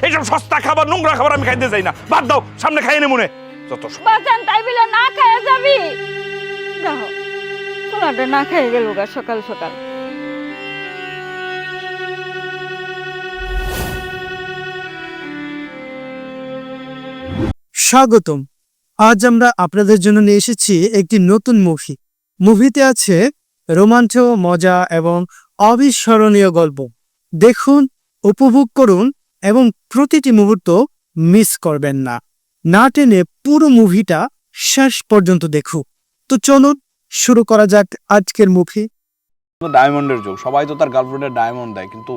এইসব সস্তা খাবার নোংরা খাবার আমি খাইতে চাই না। বাদ দাও, সামনে খাইয়ে নে মনে যত বাজান তাই বলে না খাইয়া যাবি। দেখো পোলাটা না খাইয়ে গেল গা সকাল সকাল। স্বাগতম। আজ আমরা আপনাদের জন্য নিয়ে এসেছি একটি নতুন মুভি। মুভিতে আছে রোমাঞ্চ, মজা এবং অবিস্মরণীয় গল্প। দেখুন, উপভোগ করুন এবং প্রতিটি মুহূর্ত মিস করবেন না। না টেনে পুরো মুভিটা শেষ পর্যন্ত দেখুন। তো চলুন শুরু করা যাক আজকের মুভি। ডায়মন্ডের যোগ, সবাই তো তার গার্লফ্রেন্ডের ডায়মন্ড দেয়, কিন্তু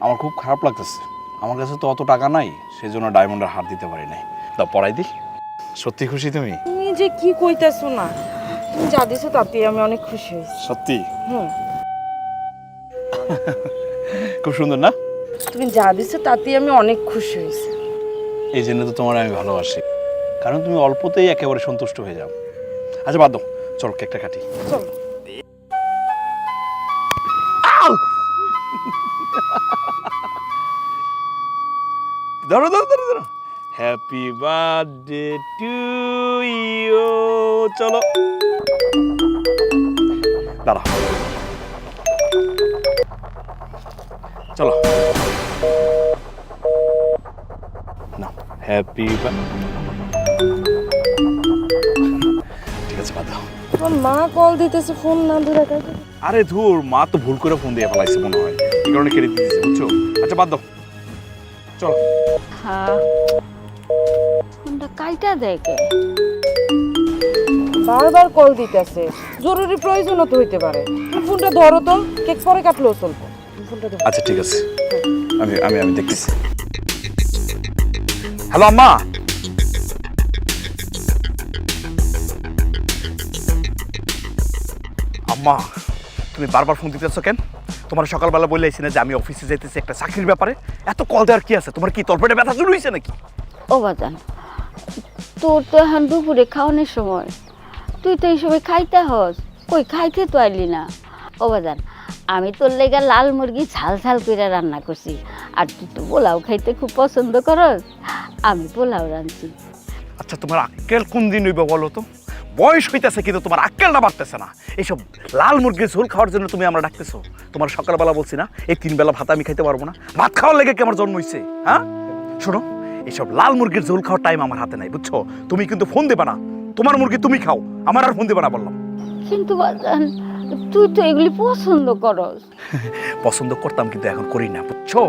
আমার খুব খারাপ লাগতেছে। আমার কাছে তো অত টাকা নাই, সেই জন্য ডায়মন্ডের হার দিতে পারি নাই। দাও পড়াই দি। সত্যি খুশি তুমি? তুমি যে কি কইতাছো না, তুমি যা দিছো তাতে আমি অনেক খুশি হয়েছি। সত্যি? হুম, খুব সুন্দর না? তুমি যা দিছো তাতে আমি অনেক খুশি হয়েছি। এই জন্য তো তোমার আমি ভালোবাসি, কারণ তুমি অল্পতেই একেবারে সন্তুষ্ট হয়ে যাও। আচ্ছা বাদ দাও, চল কেকটা কাটি। চলো। ধরো ধরো ধরো ধরো। Happy birthday to you. চলো দাঁড়াও, চলো না। হ্যাপি ঠিক আছে, বাদ দাও। তোমার মা কল দিতেছে, ফোন না ধরে কাকে। আরে ধুর, মা তো ভুল করে ফোন দিয়ে ফেলাইছে মনে হয়, এই কারণে কেটে দিতেছে, বুঝছো? আচ্ছা বাদ দাও, চলো। হ্যাঁ ফোনটা কাইটা দেয় কে? বারবার কল দিতেছে, জরুরি প্রয়োজনও তো হইতে পারে। তুমি ফোনটা ধরো তো, কেক পরে কাটলেও চলবো। তুমি ফোনটা ধরো। আচ্ছা ঠিক আছে, আমি আমি আমি দেখতেছি। হ্যালো আম্মা। আম্মা তুমি বারবার ফোন দিতেছো কেন? তোমার সকালবেলা বললেছি না যে আমি অফিসে যাইতেছি একটা চাকরির ব্যাপারে? এত কল দেওয়ার কি আছে? তোমার কি তলপেটে ব্যথা শুরু হয়েছে নাকি? ও বাজান, তোর তো এখন দুপুরে খাওয়ানোর সময়, তুই তো এই সময় খাইতে হস, কই খাইতে তো আইলি না। ও বাজান, আমি তোর লেগা লাল মুরগি ঝাল ঝাল করে রান্না করছি, আর তুই তো পোলাও খাইতে খুব পছন্দ করস, আমি পোলাও রাঁধছি। আচ্ছা তোমার আক্কেল কোন দিন হইবে বলো তো? বয়স হইতেছে কিন্তু তোমার আক্কেলটা বাড়তেছে না। এইসব লাল মুরগির ঝোল খাওয়ার জন্য তুমি আমরা ডাকতেছো? তোমার সকালবেলা বলছি না এই 3 বেলা ভাত আমি খাইতে পারবো না? ভাত খাওয়ার লেগে কি আমার জন্ম হইছে? হ্যাঁ শোনো, এইসব লাল মুরগির ঝোল খাওয়ার টাইম আমার হাতে নাই, বুঝছো? তুমি কিন্তু ফোন দেবে না, তোমার মুরগি তুমি খাও, আমার আর ফোন দেবে না বললাম। কিন্তু বাজান তুই তো এগুলি পছন্দ করস। পছন্দ করতাম কিন্তু এখন করি না, বুঝছো?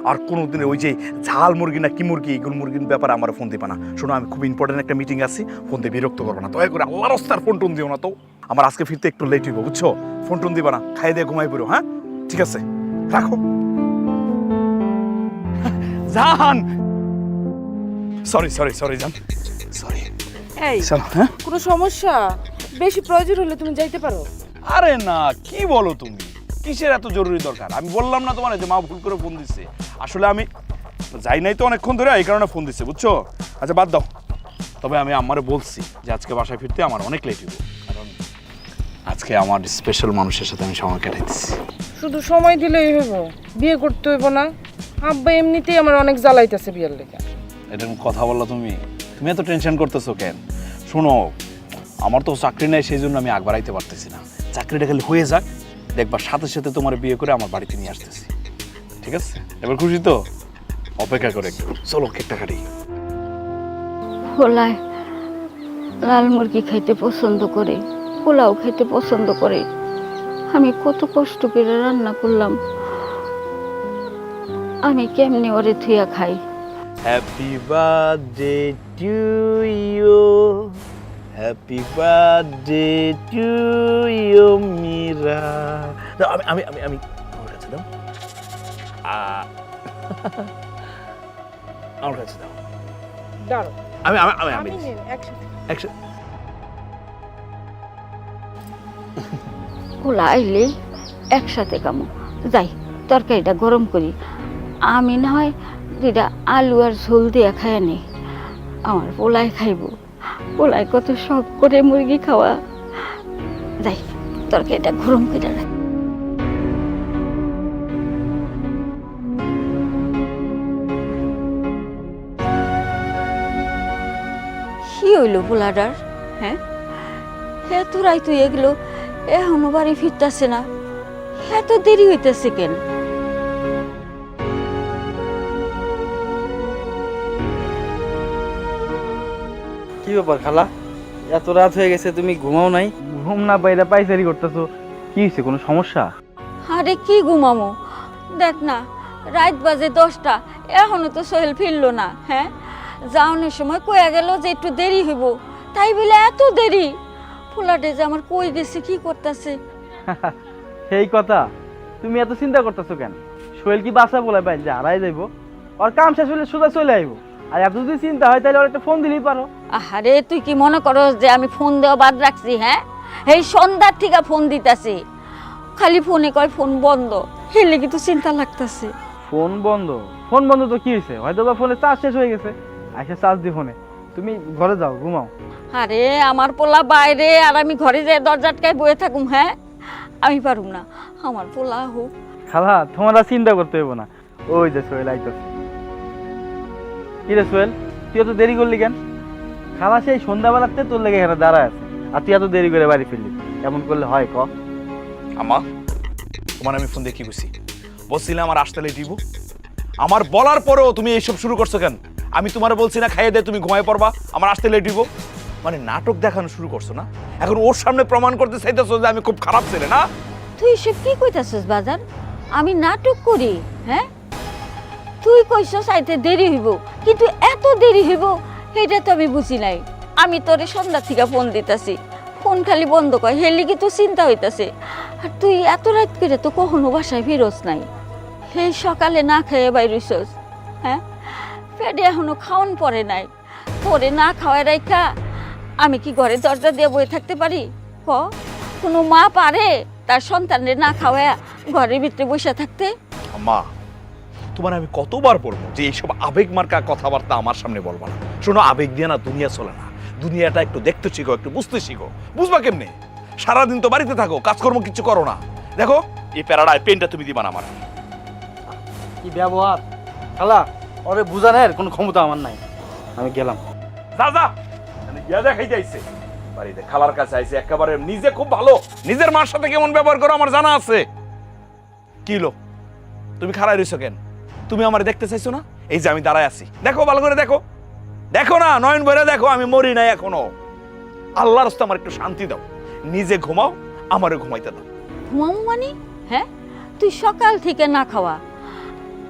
আর কোনোদিন ওই যে ঝাল মুরগি না কি মুরগি, এইগুলো মুরগির ব্যাপারে আমার ফোন দিবা না। শোনো, আমি খুব ইম্পর্টেন্ট একটা মিটিং আছি, ফোন দিয়ে বিরক্ত করবো না, দয়া করে আল্লাহর রাস্তার ফোন টোন দিও না তো। আমার আজকে ফিরতে একটু লেট হইব, বুঝছো? ফোন টোন দিবা না, খাই দিয়ে ঘুমাই পড়ো। হ্যাঁ ঠিক আছে, রাখো। জান সরি সরি সরি জান, সরি। এই হ্যাঁ কোনো সমস্যা? বেশি প্রয়োজন হলে তুমি যাইতে পারো। আরে না, কি বলো তুমি? কিসের এত জরুরি দরকার? আমি বললাম না তোমার যে মা ভুল করে ফোন দিচ্ছে? আসলে আমি যাই নাই তো অনেকক্ষণ ধরে, এই কারণে ফোন দিচ্ছে, বুঝছো? আচ্ছা বাদ দাও। তবে আমি আমারে বলছি যে আজকে বাসায় ফিরতে আমার অনেক লেট হইব, কারণ আজকে আমার স্পেশাল মানুষের সাথে আমি সময় কাটাইতেছি। শুধু সময় দিলেই হইব, বিয়ে করতে হইব না? আব্বা এমনিতেই আমার অনেক জ্বালাইতেছে বিয়ের লেগে। এরকম কথা বললা তুমি? তুমি এত টেনশন করতেছো কেন? শোনো, আমার তো চাকরি নেই, সেই জন্য আমি আগ বাড়াইতে পারতেছি না। চাকরিটা খালি হয়ে যাক, দেখবার সাথে সাথে তোমার বিয়ে করে আমার বাড়িতে নিয়ে আসতেছি, ঠিক আছে? এবার খুশি তো? অপেক্ষা করে একটু, চলো কেকটা কাটি। পোলায় লাল মুরগি খাইতে পছন্দ করে, পোলাও খাইতে পছন্দ করে, আমি কত কষ্ট করে রান্না করলাম, আমি কেমনি ওরে থুয়া খাই? Happy birthday to you, happy birthday to you Meera. আমি আমি আমি আমি আমার কাছে দাও, আমার কাছে দাও। দাঁড়ো, আমি আমি আমি আমি আমি নিন, একসাথে। একসাথে। পোলা আইলে একসাথে কামো। যাই তরকারিটা গরম করি, আমি না হয় দুইটা আলু আর ঝোল দিয়ে খায় নি, আমার পোলায় খাইব। পোলায় কত শখ করে মুরগি খাওয়া। যাই তরকারিটা গরম করে রাখ। হইল পোলাডার? হ্যাঁ, এত রাইত হয়ে গেল, এখনো বাড়ি ফিরতেছে না, এত দেরি হইতেছে কেন? কি ব্যাপার খালা, এত রাত হয়ে গেছে, তুমি ঘুমাও নাই? ঘুম না পাইরা পাইচারি করতেছো, কি হয়েছে, কোনো সমস্যা? আরে কি ঘুমামো, দেখ না রাত বাজে 10টা, এখনো তো সোহেল ফিরলো না। হ্যাঁ, যাওয়ানোর সময় কয়ে গেল যে একটু দেরি হইব, তাই বলে এত দেরি? পোলাডে যে আমার কই গেছে, কি করতেছে? সেই কথা, তুমি এত চিন্তা করতেছো কেন? সোহেল কি বাসা বলে পাই যে হারাই যাইব? ওর কাম শেষ হলে সোজা চলে আইব। আর এত যদি চিন্তা হয় তাহলে ওর একটা ফোন দিলেই পারো। আরে তুই কি মনে করস যে আমি ফোন দেওয়া বাদ রাখছি? হ্যাঁ, এই সন্ধ্যার থেকে ফোন দিতাছি, খালি ফোনে কয় ফোন বন্ধ, হেলে কিন্তু চিন্তা লাগতাছে। ফোন বন্ধ? ফোন বন্ধ তো কি হয়েছে, হয়তো বা ফোনে চার্জ শেষ হয়ে গেছে, আইসা চার্জ দি ফোনে। তুমি ঘরে যাও, ঘুমাও। আরে আমার পোলা বাইরে, আর আমি ঘরে যাই দরজা আটকায় বয়ে থাকুম? হ্যাঁ, আমি পারুম না, আমার পোলা হোক। খালা, তোমার আর চিন্তা করতে হইব না, ওই যে সোহেল আইতাছে। কি রে সোহেল, তুই এত দেরি করলি কেন? খালা সেই সন্ধ্যাবেলাতে তোর লেগে এখানে দাঁড়ায় আছে, আর তুই এত দেরি করে বাড়ি ফিরলি, এমন করলে হয় ক? আমা, তোমার আমি ফোন দিয়ে কি বুঝছি? বলছিলাম আমার আসতে লেট দিব, আমার বলার পরেও তুমি এইসব শুরু করছো কেন? আমি তোমার বলছি না খাইয়ে দে, তুমি ঘুমায় পড়বা, আমার আসতে লেট দিব? মানে নাটক দেখানো শুরু করছো না? এখন ওর সামনে প্রমাণ করতে চাইতেছো যে আমি খুব খারাপ ছেলে না? তুই সব কি কইতাছিস বাজার? আমি নাটক করি? হ্যাঁ, তুই কইছস আইতে দেরি হইব, কিন্তু এত দেরি হইব এটা তো আমি বুঝি নাই। আমি তোরে সন্ধ্যা থেকে ফোন দিতাছি, ফোন খালি বন্ধ কয়, হেলি কি তো চিন্তা হইতাছে। আর তুই এত রাত করে তো কখনো বাসায় ফিরোস নাই, সেই সকালে না খেয়ে বাইরইছস। হ্যাঁ, পেটে এখনো খাওয়ান পরে নাই, তোরে না খাওয়ায় রাইখা আমি কি ঘরে দরজা দিয়ে বয়ে থাকতে পারি? ক, কোনো মা পারে তার সন্তানের না খাওয়ায় ঘরের ভিতরে বসে থাকতে? মা, তোমার আমি কতবার বলবো যে এইসব আবেগ মার্কা কথাবার্তা আমার সামনে বলবা না। শোনো, আবেগ দিয়ে না দুনিয়া চলে না, দুনিয়াটা একটু দেখতে শিখো, একটু বুঝতে শিখো। বুঝবা কেমনে? সারাদিন তো বাড়িতে থাকো, কাজকর্ম কিছু করো না। দেখো এই প্যারাডায় পেনটা তুমি দিবা না আমার। কি ব্যবহার খালা, ওরে বুঝানোর কোনো ক্ষমতা আমার নাই, আমি গেলাম। যা যা, গিয়া দেখাই যাইছে বাড়িতে খালার কাছে আইছে, একেবারে নিজে খুব ভালো, নিজের মার সাথে কেমন ব্যবহার করো আমার জানা আছে। কি লো, তুমি খাড়াই রইছো কেন? তুমি আমার দেখতে চাইছো না? এই যে আমি দাঁড়ায় আছি, দেখো ভালো করে দেখো, দেখো না, নয়ন ভরে দেখো, আমি মরি নাই এখনো। আল্লাহর রাস্তায় আমার একটু শান্তি দাও, নিজে ঘুমাও, আমারও ঘুমাইতে দাও। ঘুমামু মানে? হ্যাঁ, তুই সকাল থেকে না খাওয়া।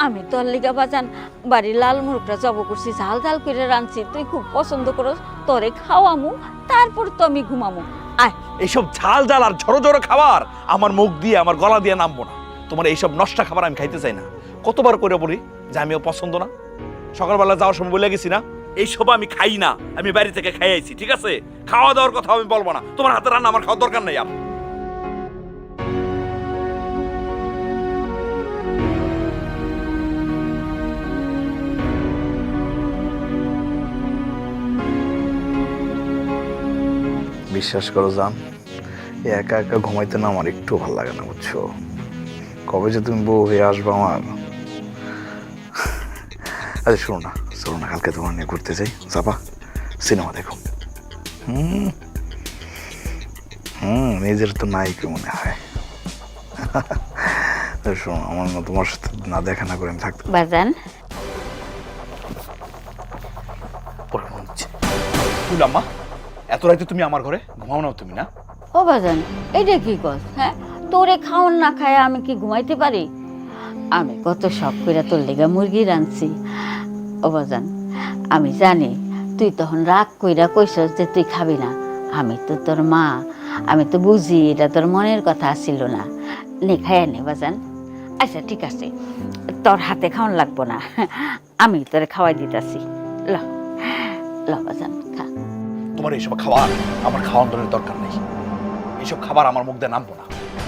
আমি তোর লিগা বাজান বাড়ির লাল মুরগটা জব করছি, ঝাল ঝাল করে রাঁধছি, তুই খুব পছন্দ করস, তোরে খাওয়ামু, তারপর তো আমি ঘুমামু। আয়। এইসব ঝাল ঝাল আর ঝড়ো ঝড়ো খাবার আমার মুখ দিয়ে, আমার গলা দিয়ে নামবো না। তোমার এইসব নষ্ট খাবার আমি খাইতে চাই না। কতবার করে বলি যে আমিও পছন্দ না? সকালবেলা যাওয়ার সময় বলে গেছি না, এইসব আমি খাই না, আমি বাড়ি থেকে খাই আইছি, ঠিক আছে? খাওয়া দাওয়ার কথা আমি বলবো না, তোমার হাতে রান্না আমার খাওয়ার দরকার নেই। বিশ্বাস করো জান, একা একা ঘুমাইতে না আমার একটু ভালো লাগে না, বুঝছো? কবে যে তুমি বউ হয়ে আসবে আমার। আরে শোনো না, চলো না, কালকে তোমার নিয়ে ঘুরতে যাই, যাবা? সিনেমা দেখো। নিজের তো নাই কি মনে হয়। শোনো, আমার না তোমার সাথে না দেখা না করে আমি থাকতে বাজান, পরে মনে হচ্ছে। তুলাম্মা, এত রাতে তুমি আমার ঘরে ঘুমাও না তুমি? না ও বাজান, এইটা কি কস? হ্যাঁ, তোরে খাওন না খায় আমি কি ঘুমাইতে পারি? আমি কত শখ করে তোর লেগা মুরগি রাঁধছি। ও বাজান, আমি জানি তুই তখন রাগ কইরা কইছস যে তুই খাবি না, আমি তো তোর মা, আমি তো বুঝি এটা তোর মনের কথা ছিল না। নে খাইয়া নে বাজান। আচ্ছা ঠিক আছে, তোর হাতে খাওয়ান লাগবো না, আমি তোরে খাওয়াই দিতাছি। ল ল বাজান, খা। তোমার এইসব খাবার আমার খাওয়ানোর দরকার নেই, এইসব খাবার আমার মুখ দিয়ে নামবো না।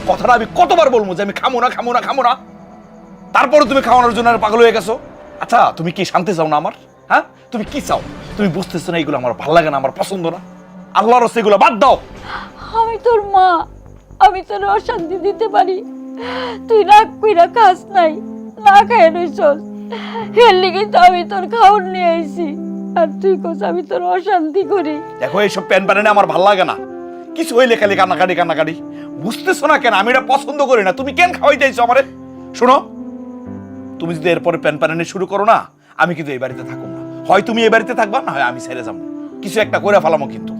কথাটা আমি কতবার বলবো যে আমি খামো না, খামো না, খামো না, তারপরে তুমি খাওয়ানোর জন্য পাগল হয়ে গেছো। আচ্ছা, তুমি কি শান্তি চাও না আমার? হ্যাঁ, তুমি কি চাও? তুমি বুঝতেছো না এগুলো আমার ভালো লাগে না, আমার পছন্দ না। আল্লাহর রাস্তায় এগুলো বাদ দাও। আমি তোর মা, আমি তোর অশান্তি দিতে পারি? তুই রাগ কইরা খাস নাই, না খাই রইছস, এর লিগে তো আমি তোর খাওয়ার নিয়ে আইছি। আর তুই কোস আমি তোর অশান্তি করি। দেখো এইসব প্যান প্যানে আমার ভালো লাগে না, কিছু হইলে খালি কান্নাকাটি কান্নাকাটি। বুঝতেছো না কেন আমি এটা পছন্দ করি না? তুমি কেন খাওয়াই যাইছো আমারে? শোনো, তুমি যদি এরপরে প্যান প্যানে শুরু করো না, আমি কিন্তু এই বাড়িতে থাকবো না। হয় তুমি এই বাড়িতে থাকবা, না হয় আমি ছেড়ে যাবো। কিছু একটা করে ফেলামো কিন্তু।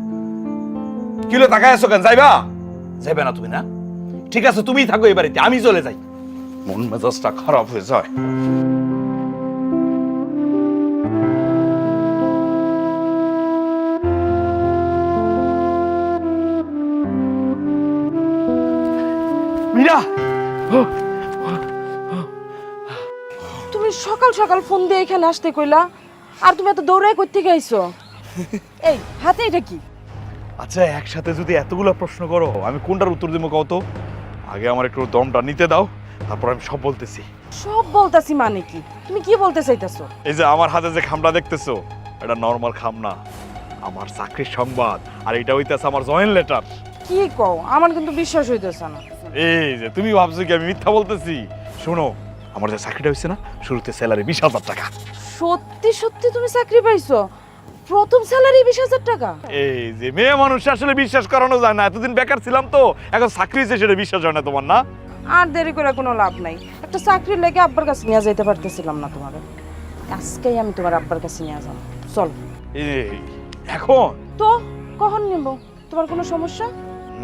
কিলো তাকায় আছো কেন? যাইবা? যাইবে না তুমি? না ঠিক আছে, তুমিই থাকো এই বাড়িতে, আমি চলে যাই। মন মেজাজটা খারাপ হয়ে যায়। মীরা, তুমি সকাল সকাল ফোন দিয়ে এখানে আসতে কইলা, আর তুমি এত দৌড়াই কই থেকে আইছো? এই হাতে এটা কি? আচ্ছা একসাথে যদি এতগুলো প্রশ্ন করো, আমি কোনটার উত্তর দিব কত? আগে আমার একটু দমটা নিতে দাও, তারপর আমি সব বলতেছি। সব বলতাছি মানে কি? তুমি কি বলতে চাইতেছো? এই যে আমার হাতে যে খামটা দেখতেছো, এটা নর্মাল খাম না, আমার চাকরির সংবাদ। আর এটা হইতেছে আমার জয়েন্ট লেটার। কি কও? আমার কিন্তু বিশ্বাস হইতেছে না। এই যে তুমি ভাবছো কি আমি মিথ্যা বলতেছি? শোনো, আমার যে চাকরিটা হয়েছে না, শুরুতে স্যালারি 20,000 টাকা। সত্যি সত্যি তুমি চাকরি পাইছো? প্রথম স্যালারি 20,000 টাকা? এই যে মেয়ে মানুষ আসলে বিশ্বাস করানো যায় না। এতদিন বেকার ছিলাম তো, এখন চাকরি হয়েছে সেটা বিশ্বাস হয় না তোমার? না আর দেরি করে কোনো লাভ নাই। একটা চাকরির লেগে আব্বার কাছে নিয়ে যাইতে পারতেছিলাম না তোমার। আজকেই আমি তোমার আব্বার কাছে নিয়ে যাবো, চল। এই এখন তো কখন নেব? তোমার কোনো সমস্যা?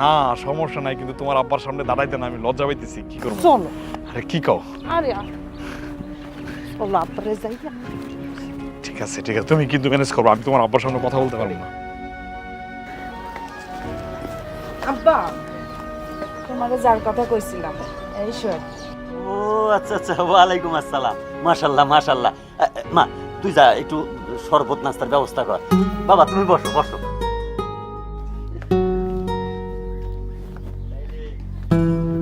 না সমস্যা নাই, কিন্তু তোমার আব্বার সামনে দাঁড়াইতে না আমি লজ্জা পাইতেছি। কি করবো? চলো। আরে কি কও? আরে চলো আব্বারে যাই। ঠিক আছে ঠিক আছে, তুমি কিন্তু ম্যানেজ করবো, আমি তোমার আব্বার সামনে কথা বলতে পারবো না। আব্বা, তোমাকে যার কথা কইছিলাম এই শোন। ও আচ্ছা আচ্ছা, ওয়ালাইকুম আসসালাম। মাশাল্লাহ মাশাল্লাহ। মা তুই যা, একটু শরবত নাস্তার ব্যবস্থা কর। বাবা তুমি বসো বসো।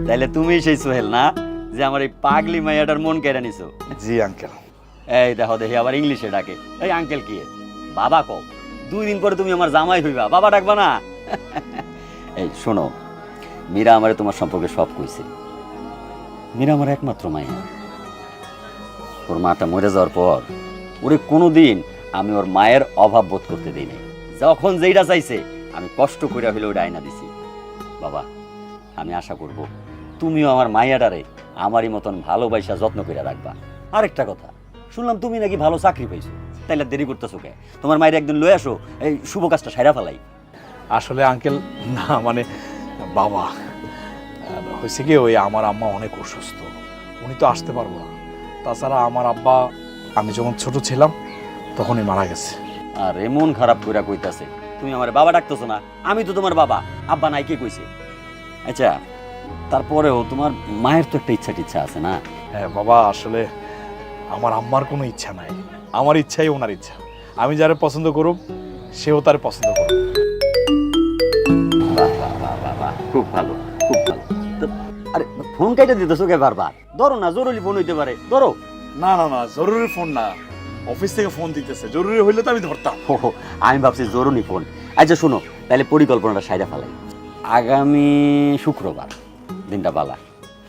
তাইলে তুমি সেই সোহেল না, যে আমার এই পাগলি মাইয়াটার মন কেড়ে নিছো? জি আঙ্কেল। এই দেখো দেখি আবার ইংলিশে ডাকে। এই আঙ্কেল কি? বাবা কও। 2 দিন পরে তুমি আমার জামাই হইবা, বাবা ডাকবা না? এই শোনো, মীরা আমারে তোমার সম্পর্কে সব কইছে। মীরা আমার একমাত্র মাইয়া। ওর মাটা মরে যাওয়ার পর ওরে কোনোদিন আমি ওর মায়ের অভাব বোধ করতে দিই নাই। যখন যেইটা চাইছে আমি কষ্ট করে হইলে ওইটা আয়না দিছি। বাবা আমি আশা করব তুমিও আমার মাইয়াটারে আমারই মতন ভালোবাসা যত্ন করে রাখবা। আরেকটা কথা, শুনলাম তুমি নাকি ভালো চাকরি পাইছো, তাইলে দেরি করতেছো কে? তোমার মায়ের একদিন লয়ে আসো, এই শুভ কাজটা সাইরা ফেলাই। আসলে আঙ্কেল না মানে বাবা হয়েছে কি, ওই আমার আম্মা অনেক অসুস্থ, উনি তো আসতে পারবো না। তাছাড়া আমার আব্বা আমি যখন ছোট ছিলাম তখনই মারা গেছে। আর এমন খারাপ কইরা কইতাছে, তুমি আমার বাবা ডাকতেছো না? আমি তো তোমার বাবা, আব্বা নাই কে কইছে? আচ্ছা তারপরেও তোমার মায়ের তো একটা ইচ্ছা আছে না? হ্যাঁ বাবা, আসলে আমার আম্মার কোনো ইচ্ছা নাই, আমার ইচ্ছাই ওনার ইচ্ছা। আমি যারা পছন্দ করুক সেও তার পছন্দ করুক। বাহ বাহ বাহ বাহ বাহ, খুব ভালো খুব ভালো। তো আরে ফোন কাইটা দিতেছো কে বারবার? ধরো না, জরুরি ফোন হইতে পারে, ধরো। না না না, জরুরি ফোন না, অফিস থেকে ফোন দিতেছে, জরুরি হইলে তো আমি ধরতাম। ও আমি ভাবছি জরুরি ফোন। আচ্ছা শোনো, তাহলে পরিকল্পনাটা সাইডা ফেলাই। আগামী শুক্রবার দিনটা বালা,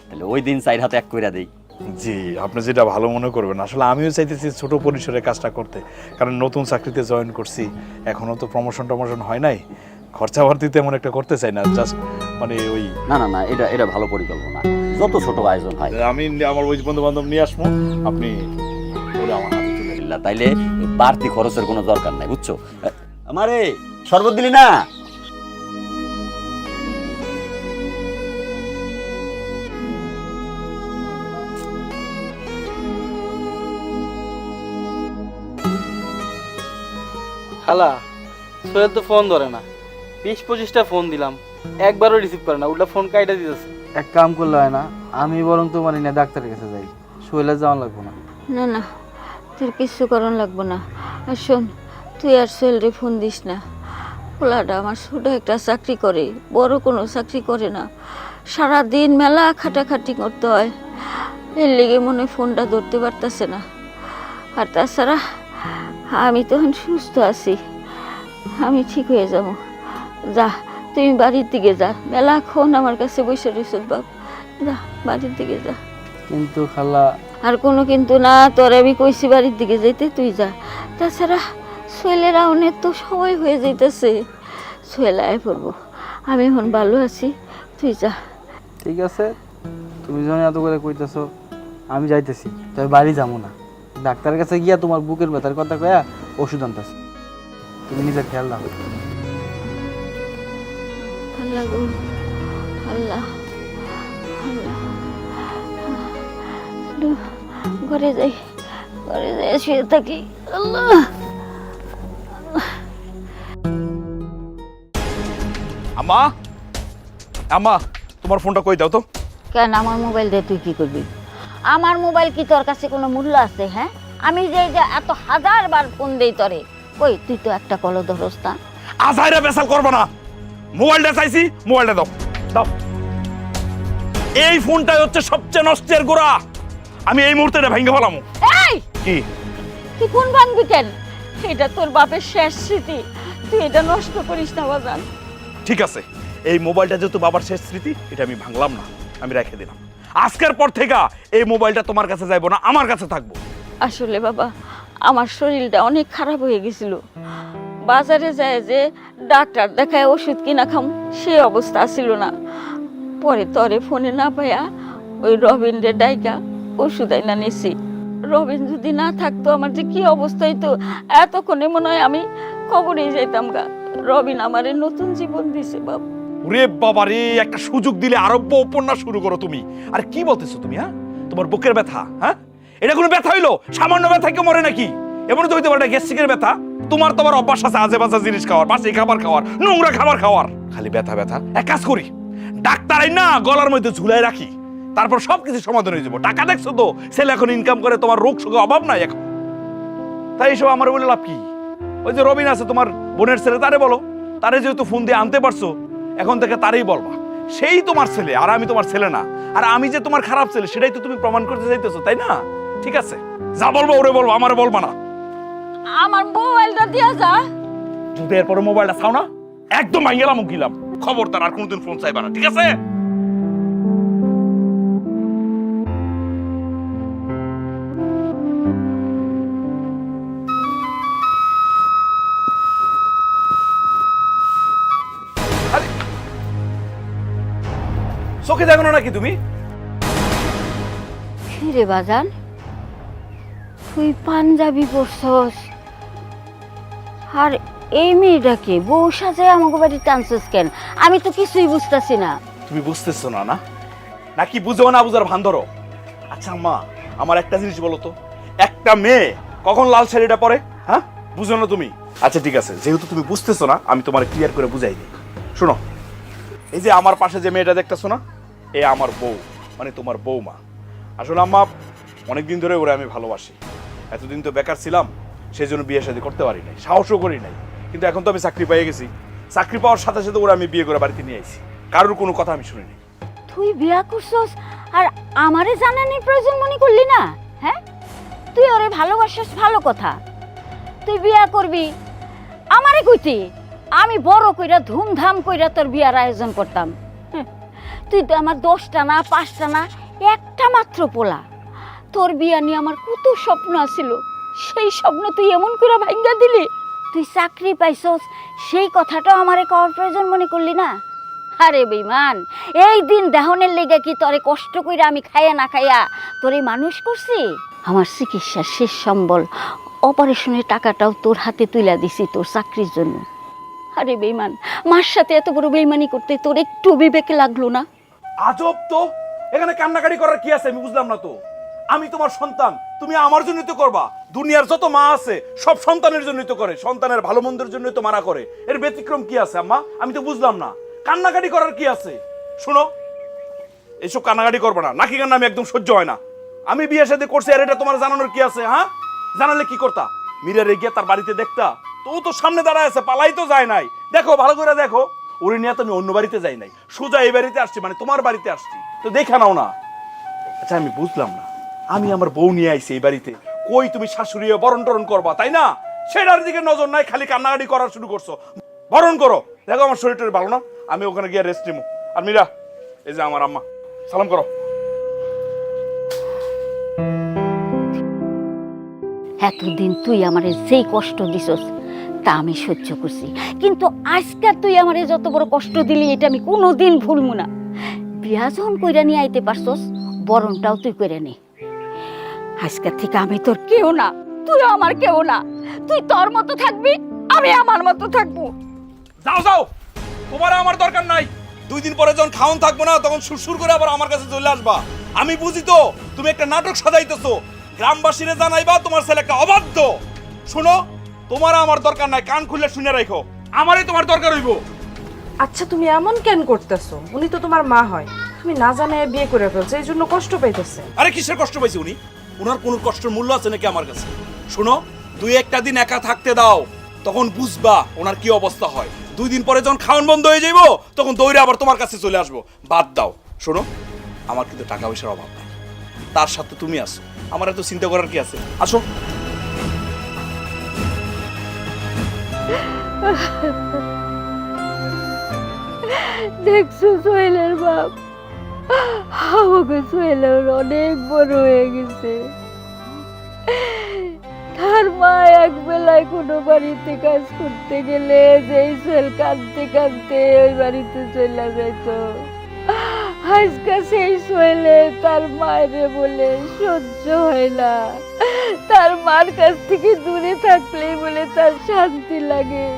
তাহলে ওই দিন 4 হাতে এক কইরা দেই। জি আপনি যেটা ভালো মনে করবেন। আসলে আমিও চাইতেছি ছোট পরিসরে কাজটা করতে, কারণ নতুন চাকরিতে জয়েন করছি, এখনো তো প্রমোশন টমোশন হয় নাই, খরচা ভর্তি তেমন একটা করতে চাই না, জাস্ট মানে ওই। না না না, এটা এটা ভালো পরিকল্পনা, যত ছোট আয়োজন হয়। আমি আমার ওই বন্ধু বান্ধব নিয়ে আসবো, আপনি ওরা আমার হাতে তুলে দিন। তাইলে বাড়তি খরচের কোনো দরকার নাই, বুঝছো? আমারে শরবত দিলি না? খালা সোহেল তো ফোন ধরে না, 20-25টা ফোন দিলাম, একবারও রিসিভ করে না, উল্টা ফোন কাইটা দিতেছে। এক কাম করলে হয় না, আমি বরং তোমার না ডাক্তারের কাছে যাই, সোহেলের যাওয়া লাগবো না। না না, তোর কিছু করণ লাগবো না। আর শোন, তুই আর সোহেলরে ফোন দিস না। পোলাটা আমার ছোট একটা চাকরি করে, বড় কোনো চাকরি করে না, সারাদিন মেলা খাটাখাটি করতে হয়, এর লেগে মনে হয় ফোনটা ধরতে পারতেছে না। আর তাছাড়া আমি তখন সুস্থ আছি, আমি ঠিক হয়ে যাব। যা তুমি বাড়ির দিকে যা, মেলাক্ষণ আমার কাছে বসে রইছ বাপ, যা বাড়ির দিকে যা। কিন্তু খালা। আর কোনো কিন্তু না, তোর আমি কইছি বাড়ির দিকে যেতে, তুই যা। তাছাড়া সোহেলের আউনের তো সময় হয়ে যাইতেছে। সোহেল আয় পড়বো, আমি এখন ভালো আছি, তুই যা। ঠিক আছে, তুমি যখন এত করে কইতেছো আমি যাইতেছি, তবে বাড়ি যাবো না। ডাক্তারের কাছে গিয়া তোমার বুকের ব্যথার কথা কয়া ওষুধ আনতেছি। তুমি নিজের খেয়াল রাখো। আল্লাহ গো, আল্লাহ আল্লাহ। ঘরে যাই, ঘরে যাই, শুয়ে থাকি। আল্লাহ। আম্মা, আম্মা, তোমার ফোনটা কই দাও তো। কেন আমার মোবাইল দিয়ে তুই কি করবি? আমার মোবাইল কি তোর কাছে কোনো মূল্য আছে? হ্যাঁ, আমি যে এত হাজার বার ফোন দেই তরে, কই তুই তো একটা কল ধরস না। আজাইরা বেসাল করবো না, মোবাইলটা চাইছি, মোবাইলটা দাও, দাও। এই ফোনটাই হচ্ছে সবচেয়ে নষ্টের গোড়া। আমি এই মুহূর্তে এটা ভেঙে ফেলামু। এই কি তুই ফোন ভাঙবি কেন? এটা তোর বাপের শেষ স্মৃতি, তুই এটা নষ্ট করিস না বাজান। ঠিক আছে, এই মোবাইলটা যেহেতু বাবার শেষ স্মৃতি, এটা আমি ভাঙলাম না, আমি রেখে দিলাম। আজকের পর থেকে এই মোবাইলটা তোমার কাছে যাইবো না, আমার কাছে থাকবো। আসলে বাবা, আমার শরীরটা অনেক খারাপ হয়ে গেছিল। বাজারে যায় যে ডাক্তার দেখায় ওষুধ কিনা খাম, সে অবস্থা ছিল না। পরে তরে ফোনে না পাইয়া ওই রবিন রে ডাইকা ওষুধ আইনা নিছি। রবিন যদি না থাকতো আমার যে কি অবস্থা হইতো, এতক্ষণে মনে হয় আমি কবরেই যাইতাম গা। রবিন আমারে নতুন জীবন দিছে বাবা। ওরে বাবা রে, একটা সুযোগ দিলে আরব্য উপন্যাস শুরু করো তুমি। আর কি বলতেছো তুমি? হ্যাঁ, তোমার বুকের ব্যথা, হ্যাঁ এটা কোনো ব্যথা হইলো? সামান্য ব্যথা কেউ মরে নাকি? এমন তো হইতে পারে গ্যাস্ট্রিকের ব্যথা। তোমার তো আবার অভ্যাস আছে আজে বাজে জিনিস খাওয়ার, বাসি খাবার খাওয়ার, নোংরা খাবার খাওয়ার, খালি ব্যথা ব্যথা। এক কাজ করি, ডাক্তার না গলার মধ্যে ঝুলাই রাখি, তারপর সবকিছু সমাধান হয়ে যাবো। টাকা দেখছো তো, ছেলে এখন ইনকাম করে, তোমার রোগ শোক অভাব নাই এখন। তাই এইসব আমার বলে লাভ কি? ওই যে রবিন আছে তোমার বোনের ছেলে, তারে বলো। তারে যেহেতু ফোন দিয়ে আনতে পারছো, এখন থেকে তারই বলবা। সেই তোমার ছেলে, আর আমি তোমার ছেলে না। আর আমি যে তোমার খারাপ ছেলে সেটাই তো তুমি প্রমাণ করতে চাইতেছো, তাই না? ঠিক আছে, যা বলবো ওরে বলবো, আমারে বলবা না। আমার মোবাইলটা দিয়া যা। যদি এরপরে মোবাইলটা চাও না, একদম ভাঙ্গেলাম গিলাম। খবরদার আর কোনোদিন ফোন চাইবা না, ঠিক আছে? আরে, চোখে দেখো না নাকি তুমি? রে বাজান, তুই পাঞ্জাবি পরছস আর এই মেয়েটাকে বউ সাজে আমাকে বাড়ি টানছস কেন? আমি তো কিছুই বুঝতেছি না। তুমি বুঝতেছো না না, নাকি বুঝো না বুঝার ভান ধরো? আচ্ছা আম্মা, আমার একটা জিনিস বলো তো, একটা মেয়ে কখন লাল শাড়িটা পরে? হ্যাঁ, বুঝো না তুমি? আচ্ছা ঠিক আছে, যেহেতু তুমি বুঝতেছো না, আমি তোমার ক্লিয়ার করে বুঝাই দিই। শোনো, এই যে আমার পাশে যে মেয়েটা দেখতেছো না, এ আমার বউ, মানে তোমার বউমা। আসলে আম্মা, অনেকদিন ধরে ওরে আমি ভালোবাসি। এতদিন তো বেকার ছিলাম, সেই জন্য বিয়ে শাদী করতে পারি নাই, সাহসও করি নাই। কিন্তু এখন তো আমি চাকরি পেয়ে গেছি, চাকরি পাওয়ার সাথে সাথে ওরা আমি বিয়ে করে বাড়িতে নিয়ে আইছি। কারোর কোনো কথা আমি শুনিনি। তুই বিয়া করছস আর আমারে জানানোর প্রয়োজন মনে করলি না? হ্যাঁ, তুই ওরে ভালোবাসিস, ভালো কথা। তুই বিয়া করবি আমারে কইতি, আমি বড় কইরা ধুমধাম কইরা তোর বিয়ার আয়োজন করতাম। তুই তো আমার 10টা না 5টা না, একটা মাত্র পোলা। তোর বিয়া নিয়ে আমার কত স্বপ্ন আছিল, সেই স্বপ্ন তুই এমন করে ভাঙ্গা দিলি। তুই চাকরি পাইছস, সেই কথাটাও আমারে কওয়ার প্রয়োজন মনে করলি না? আরে বেঈমান, এই দিন দেহনের লেগে কি তোরে কষ্ট কইরা আমি খাইয়া না খাইয়া তোরে মানুষ করছি? আমার চিকিৎসার শেষ সম্বল, অপারেশনের টাকাটাও তোর হাতে তুইলা দিছি তোর চাকরির জন্য। আরে বেঈমান, মার সাথে এত বড় বেঈমানি করতে তোর একটু বিবেকে লাগলো না? আজব তো, এখানে কান্নাকাটি করার কি আছে? আমি বুঝলাম না তো। আমি তোমার সন্তান, তুমি আমার জন্যই তো করবা। দুনিয়ার যত মা আছে সব সন্তানের জন্যই তো করে, সন্তানের ভালো মন্দের জন্যই তো মানা করে। এর ব্যতিক্রম কি আছে আম্মা? আমি তো বুঝলাম না, কান্নাকাটি করার কি আছে? শোনো, এইসব কান্নাকাটি করবে না, নাকি কান্না আমি একদম সহ্য হয় না। আমি বিয়ে সাথে করছি, আর এটা তোমার জানানোর কি আছে? হ্যাঁ, জানালে কি করতা? মীরা রেগে তার বাড়িতে দেখতা তো? ও তো সামনে দাঁড়ায় আছে, পালাই তো যায় নাই। দেখো, ভালো করে দেখো, ওরে নিয়ে তো আমি অন্য বাড়িতে যাই নাই, সোজা এই বাড়িতে আসছি, মানে তোমার বাড়িতে আসছি। তো দেখা নাও না। আচ্ছা, আমি বুঝলাম না, আমি আমার বউ নিয়ে আইছি এই বাড়িতে, কই তুমি শাশুড়ি বরণ টরণ করবা, তাই না? সেটার দিকে নজর নাই, খালি কান্নাকাটি করা শুরু করছো। বরণ করো, দেখো আমার শরীরটা ভালো না, আমি ওখানে গিয়ে রেস্ট নিবো। আর মীরা, এই যে আমার আম্মা, সালাম করো। এতদিন তুই আমারে যেই কষ্ট দিছস, তা আমি সহ্য করছি, কিন্তু আজকে তুই আমারে যত বড় কষ্ট দিলি এটা আমি কোনোদিন ভুলবো না। বিয়া যখন কইরা নিয়ে আইতে পারছস, বরণটাও তুই করে নে। আজকের থেকে আমি তোর কেউ না, তুই আমার কেউ না। তুই তোর মতো থাকবি, আমি আমার মতো থাকবো। যাও যাও, তোমার আমার দরকার নাই। 2 দিন পরে যখন খাওন থাকবো না তখন সুরসুর করে আবার আমার কাছে চলে আসবা। আমি বুঝি তো তুমি একটা নাটক সাজাইতেছো, গ্রামবাসীরে জানাইবা তোমার ছেলে একটা অবাধ্য। শোনো, তোমার আমার দরকার নাই, কান খুলে শুনে রাখো, আমারই তোমার দরকার হইব। আচ্ছা তুমি এমন কেন করতেছো? উনি তো তোমার মা হয়, তুমি না জানায় বিয়ে করে ফেলছো, এই জন্য কষ্ট পাইতেছে। আরে কিসের কষ্ট পাইছে উনি? ওনার কোনো কষ্টের মূল্য আছে নাকি আমার কাছে? শোনো, 2-1টা দিন একা থাকতে দাও, তখন বুঝবা ওনার কি অবস্থা হয়। 2 দিন পরে যখন খাওয়ান বন্ধ হয়ে যাইবো তখন দৌড়ে আবার তোমার কাছে চলে আসবো। বাদ দাও। শোনো, আমার কিন্তু টাকা পয়সার অভাব নাই, তার সাথে তুমি আসো, আমার এত চিন্তা করার কি আছে? আসো। দেখছো সোহেলের বাপ, আমাকে সোহেলের অনেক বড় হয়ে গেছে। তার মা এক বেলায় কোনো বাড়িতে কাজ করতে গেলে যেই সোহেল কাঁদতে কাঁদতে ওই বাড়িতে চলে যেত। আজকে সেই সোহেলে তার মায়েরে বলে সহ্য হয় না, তার মার কাছ থেকে দূরে থাকলেই বলে তার শান্তি লাগে।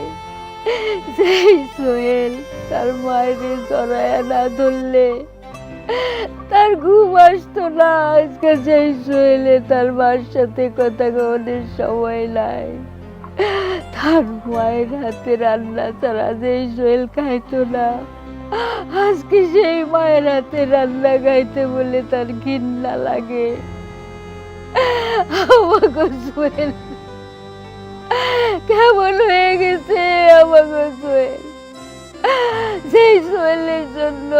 সেই সোহেল তার মায়েরে জড়ায় না ধরলে তার ঘুম আসতো না। আজকে সেই সোহেলে তার মার সাথে কথা কওয়ানোর সময় নাই। তার মায়ের হাতে রান্না ছাড়া যেই সোহেল খাইতো না, আজকে সেই মায়ের হাতে রান্না খাইতে বলে তার ঘৃণা লাগে। আমাকে সোহেল কেমন হয়ে গেছে, আমাকে সোহেল। সেই সোহেলের জন্য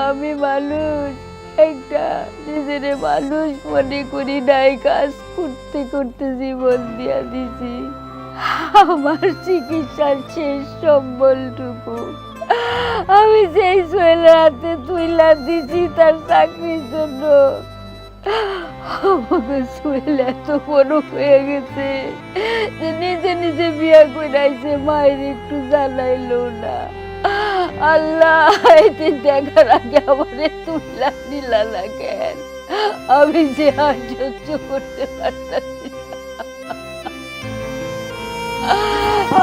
আমি মানুষ, একটা নিজের মানুষ মনে করি নাই, কাজ করতে করতে জীবন দিয়া দিছি। আমার চিকিৎসার শেষ সম্বলটুকু আমি সেই সোহেলের হাতে তুইলা দিছি তার চাকরির জন্য। আমাকে সোহেল এত বড় হয়ে গেছে যে নিজে নিজে বিয়া করাইছে, মায়ের একটু জানাইলো না। আল্লাহ, এতে দেখার আগে আমারে তুইলা দিলা না কেন? আমি যে আর সহ্য করতে পারতাছি না,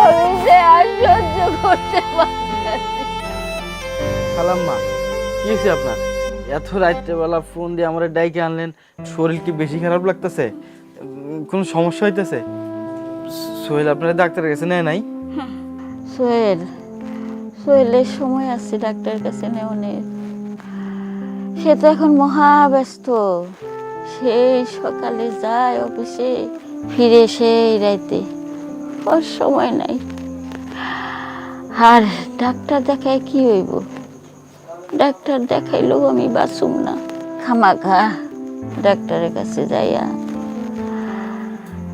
আমি যে আর সহ্য করতে পারতাছি। খালাম্মা, কি হয়েছে আপনার? এত রাত্রেবেলা ফোন দিয়ে আমার ডাইকে আনলেন, শরীর কি বেশি খারাপ লাগতেছে? কোনো সমস্যা হইতেছে? সোহেল আপনার ডাক্তারের কাছে নেয় নাই? সোহেল, সোহেলের সময় আছে ডাক্তারের কাছে নেওয়ার। সে তো এখন মহা ব্যস্ত, সেই সকালে যায় অফিসে, ফিরে সেই রাইতে, ওর সময় নাই। আর ডাক্তার দেখায় কি হইব? ডাক্তার দেখাইলেও আমি বাঁচুম না। খামাখা ডাক্তারের কাছে যাইয়া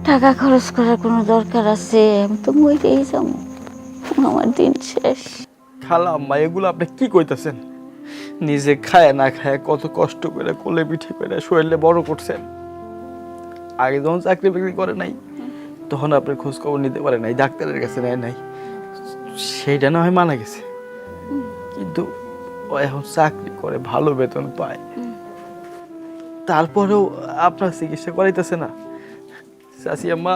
টাকা খরচ করার কোনো দরকার আছে? আমি তো মরেই যাবো, আমার দিন শেষ। খালাম্মা, এগুলো আপনি কি কইতাছেন? নিজে খায় না খায় কত কষ্ট করে কোলে পিঠে করে শরীরে বড় করছেন। আগে যখন চাকরি বাকরি করে নাই তখন আপনার খোঁজ খবর নিতে পারে নাই, ডাক্তারের কাছে নেয় নাই, সেইটা না হয় মানা গেছে। কিন্তু ও এখন চাকরি করে, ভালো বেতন পায়, তারপরেও আপনার চিকিৎসা করাইতেছে না। চাচি আম্মা,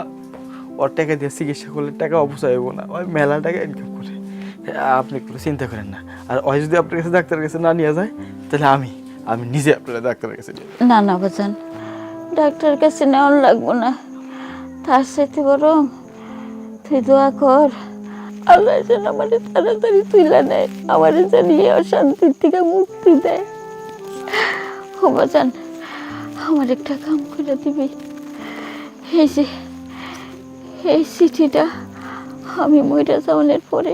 ওর টাকা দিয়ে চিকিৎসা করলে টাকা অপচয় হইব না, ওই মেলা টাকা ইনকাম করে। আপনি কোনো চিন্তা করেন না। আর ওই যদি আপনার কাছে ডাক্তারের কাছে না নিয়ে যায় তাহলে আমি নিজে আপনার ডাক্তারের কাছে নিয়ে যাবো। না না বাজান, ডাক্তারের কাছে নেওয়ার লাগবো না। তার সাথে বরং তুই দোয়া কর, আল্লাহ যেন আমার তাড়াতাড়ি তুইলা নেয়, আমার জানিয়ে অশান্তির থেকে মুক্তি দেয়। ও বাজান, আমার একটা কাম করে দিবি। এই যে এই চিঠিটা আমি মইরা যাওয়ার পরে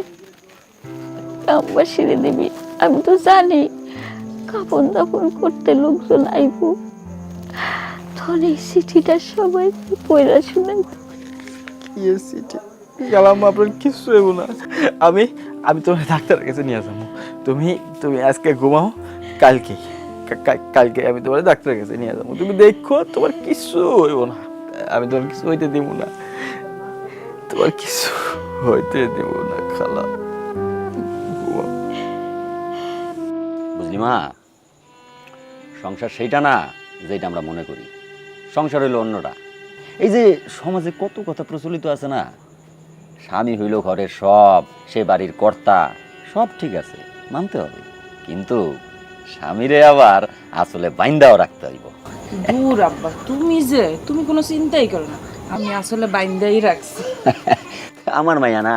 গ্রামবাসীরে দিবি। আমি তো জানি কাপড় দাপন করতে লোকজন আইব, তখন এই চিঠিটা সবাই পড়া শুনে। চিঠি গেলাম, আপনার কিছু হইব না। আমি তোমার ডাক্তারের কাছে নিয়ে যাবো। তুমি আজকে ঘুমাও, কালকে আমি তোমার ডাক্তারের কাছে নিয়ে যাবো। তুমি দেখো, তোমার কিছু হইব না, আমি তোমার কিছু হইতে দিব না, তোমার কিছু হইতে দিব না খালা। বুঝলি মা, সংসার সেইটা না যেটা আমরা মনে করি। সংসার হইলো অন্যটা। এই যে সমাজে কত কথা প্রচলিত আছে না, স্বামী হইল ঘরের সব, সে বাড়ির কর্তা, সব ঠিক আছে, মানতে হবে, কিন্তু স্বামীরে আবার আসলে বাইন্দাও রাখতে হইব। দূর আব্বা, তুমি কোনো চিন্তাই করো না, আমি আসলে বাইন্দাই রাখছি। আমার মাইয়া না।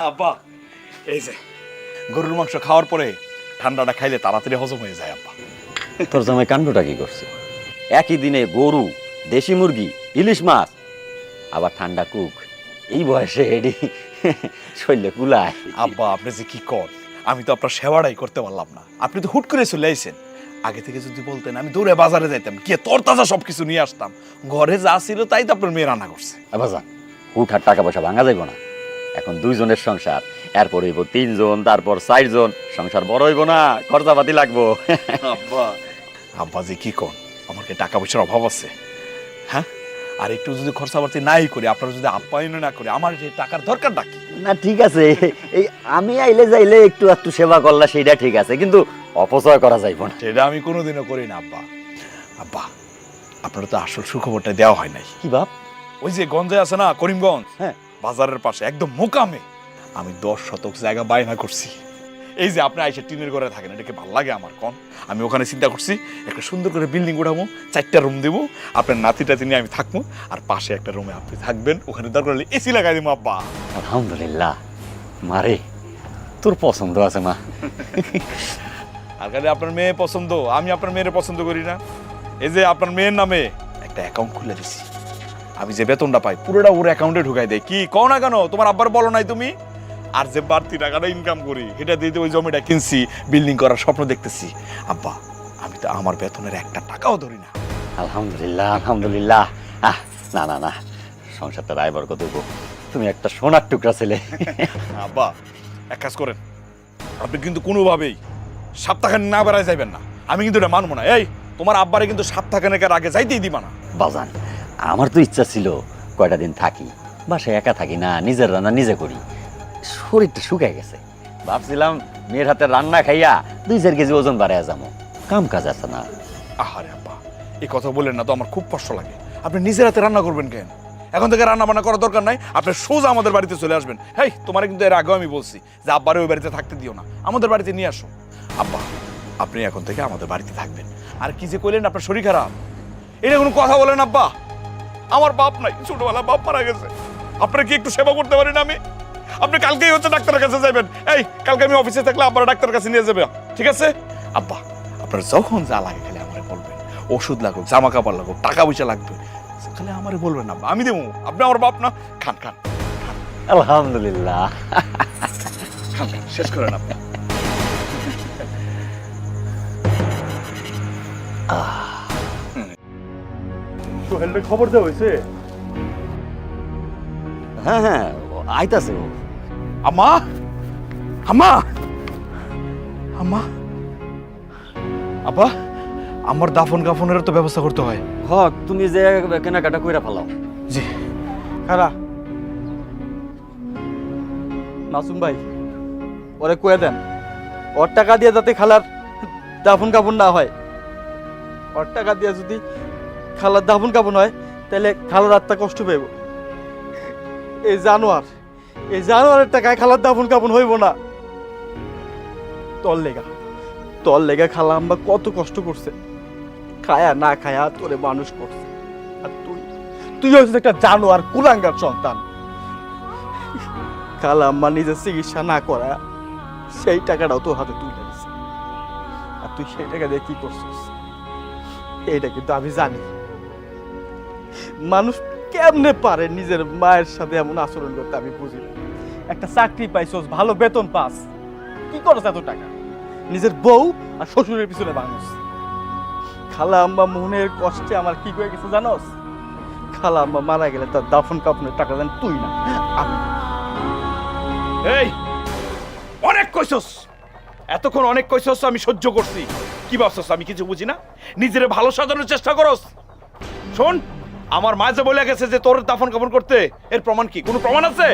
আব্বা এই যে গরুর মাংস খাওয়ার পরে ঠান্ডাটা খাইলে তাড়াতাড়ি হজম হয়ে যায় আব্বা। তোর জামাই কাণ্ডটা কি করছে? একই দিনে গরু, দেশি মুরগি, ইলিশ মাছ, আবার ঠান্ডা কুক, এই বয়সে এডি শৈলে কুলায়। আব্বা আপনি যে কি কর, আমি তো আপনার সেবাটাই করতে পারলাম না। আপনি তো হুট করে চলে আইছেন। আগে থেকে যদি বলতেন আমি দৌড়ে বাজারে যাইতাম, গিয়ে তরতাজা সবকিছু নিয়ে আসতাম। ঘরে যা ছিল তাই তো আপনার মেয়ে রান্না করছে। বাজান, হুটহাট টাকা পয়সা ভাঙা যাইব না। এখন 2 জনের সংসার, এরপর হইব 3 জন, তারপর 4 জন, সংসার বড় হইব না, খরচাপাতি লাগবো। আব্বা আব্বা যে কি কর, আমার কি টাকা পয়সার অভাব আছে? হ্যাঁ, আর একটু যদি খরচাপাতি নাই করি, আপনারা যদি আপ্যায়ন না করে, আমার যে টাকার দরকারটা কি? না ঠিক আছে, এই আমি আইলে যাইলে একটু একটু সেবা করলা সেইটা ঠিক আছে, কিন্তু অপচয় করা যাইব না। সেটা আমি কোনোদিনও করি না আব্বা। আব্বা আপনারা তো আসল সুখবরটা দেওয়া হয় নাই। কি বাপ? ওই যে গঞ্জে আছে না, করিমগঞ্জ, হ্যাঁ, বাজারের পাশে একদম মোকামে আমি 10 শতক জায়গা বায়না করছি। এই যে আপনি আইসে টিনের ঘরে থাকেন, এটাকে ভালো লাগে আমার কোন? আমি ওখানে চিন্তা করছি একটা সুন্দর করে বিল্ডিং উঠাবো, 4টা রুম দেবো, আপনার নাতিটাতি নিয়ে আমি থাকবো, আর পাশে একটা রুমে আপনি থাকবেন, ওখানে দরকার হলে এসি লাগাই দেবো। আব্বা আলহামদুলিল্লাহ, মারে তোর পছন্দ আছে মা। আর খালি আপনার মেয়ে পছন্দ, আমি আপনার মেয়ের পছন্দ করি না। এই যে আপনার মেয়ের নামে একটা অ্যাকাউন্ট খুলে দিছি, আমি যে বেতনটা পাই পুরোটা ওর অ্যাকাউন্টে ঢুকাই দেয়। কি কও না কেন, তোমার আব্বার বলো নাই তুমি? আর যে বাড়তি টাকাটা ইনকাম করি সেটা দিয়ে ওই জমিটা কিনছি, বিল্ডিং করার স্বপ্ন দেখতেছি। আব্বা আমি তো আমার বেতনের একটা টাকাও ধরি না। আলহামদুলিল্লাহ আলহামদুলিল্লাহ। না না না, সংসারটা রায় বরকত হইব। তুমি একটা সোনার টুকরা ছেলে। আব্বা এক কাজ করেন, আপনি কিন্তু কোনোভাবেই সপ্তাহখানে না বেড়ায় যাইবেন না, আমি কিন্তু এটা মানবো না। এই তোমার আব্বারে কিন্তু সপ্তাহখানেকের আগে যাইতেই দিবা না। বাজান, আমার তো ইচ্ছা ছিল কয়টা দিন থাকি, বাসায় একা থাকি না, নিজের রান্না নিজে করি, শরীরটা শুকায় গেছে। ভাবছিলাম মেয়ের হাতে রান্না খাইয়া 2-4 কেজি ওজন বাড়াইয়া যাবো, কাম কাজ আছে না। আহারে আব্বা এই কথা বললেন না তো, আমার খুব কষ্ট লাগে। আপনি নিজের হাতে রান্না করবেন কেন? এখন থেকে রান্না বান্না করার দরকার নাই, আপনি সোজা আমাদের বাড়িতে চলে আসবেন। হেই তোমার কিন্তু এর আগেও আমি বলছি যে আব্বারে ওই বাড়িতে থাকতে দিও না, আমাদের বাড়িতে নিয়ে আসো। আব্বা আপনি এখন থেকে আমাদের বাড়িতে থাকবেন। আর কি যে কইলেন আপনার শরীর খারাপ, এটা কোনো কথা বলেন আব্বা? আমার বাপ নাই, ছোটবেলা বাপ মারা গেছে, আপনারা কি একটু সেবা করতে পারেন? আপনি কালকেই হচ্ছে ডাক্তারের কাছে যাবেন। এই কালকে আমি অফিসে থাকলে আপনারা ডাক্তারের কাছে নিয়ে যাবে, ঠিক আছে? আব্বা আপনার যখন যা লাগে খালি আমারে বলবেন, ওষুধ লাগুক, জামা কাপড় লাগুক, টাকা পয়সা লাগবে, খালি আমারে বলবেন আব্বা, আমি দেবো। আপনি আমার বাপ না? খান খান আলহামদুলিল্লাহ। খান খান, শেষ করেন আপনি। সোহেলের খবর দেওয়া হয়েছে? হ্যাঁ হ্যাঁ, আইতাছে ও। আম্মা আম্মা আম্মা আব্বা আমার দাফন কাফনের তো ব্যবস্থা করতে হয়। হ, তুমি যে কেনাকাটা কইরা ফেলাও। জি খারা মাসুম ভাই, ওরে কয়ে দেন ওর টাকা দিয়ে যাতে খালার দাফন কাফন না হয়। ওর টাকা দিয়ে যদি খালার দাফন কাফন হয় তাহলে খালার আত্মা কষ্ট পাইব। এই জানোয়ারের টাকায় খালার দাফন কাফন হইব না। তোর লেগা খালা আম্মা কত কষ্ট করছে, খায়া না খায়া তোরে মানুষ করছে। আর তুই হচ্ছিস একটা জানোয়ার, কুলাঙ্গার সন্তান। খালা আম্মা নিজের চিকিৎসা না করা সেই টাকাটাও তোর হাতে তুলে দিছে, আর তুই সেই টাকা দিয়ে কি করছিস এইটা কিন্তু আমি জানি। মানুষ কেমনে পারে নিজের মায়ের সাথে এমন আচরণ করতে আমি বুঝি না। একটা চাকরি পাইছস, ভালো বেতন পাস, কি করছ এত টাকা? নিজের বউ আর শ্বশুরের পিছনে ভাঙস। খালা আম্মা মনের কষ্টে আমার কি হয়ে গেছে জানোস? খালা আম্মা মারা গেলে তার দাফন কাফনের টাকা দেন তুই না, আমি। এই অনেক কইছস, এতক্ষণ অনেক কইছস, আমি সহ্য করছি। কি ভাবছস আমি কিছু বুঝি না? নিজের ভালো সাজানোর চেষ্টা করস। শোন, আমার মা যে বলে গেছে যে তোর দাফন কাফন করতে, এর প্রমাণ কি? কোনো প্রমাণ আছে?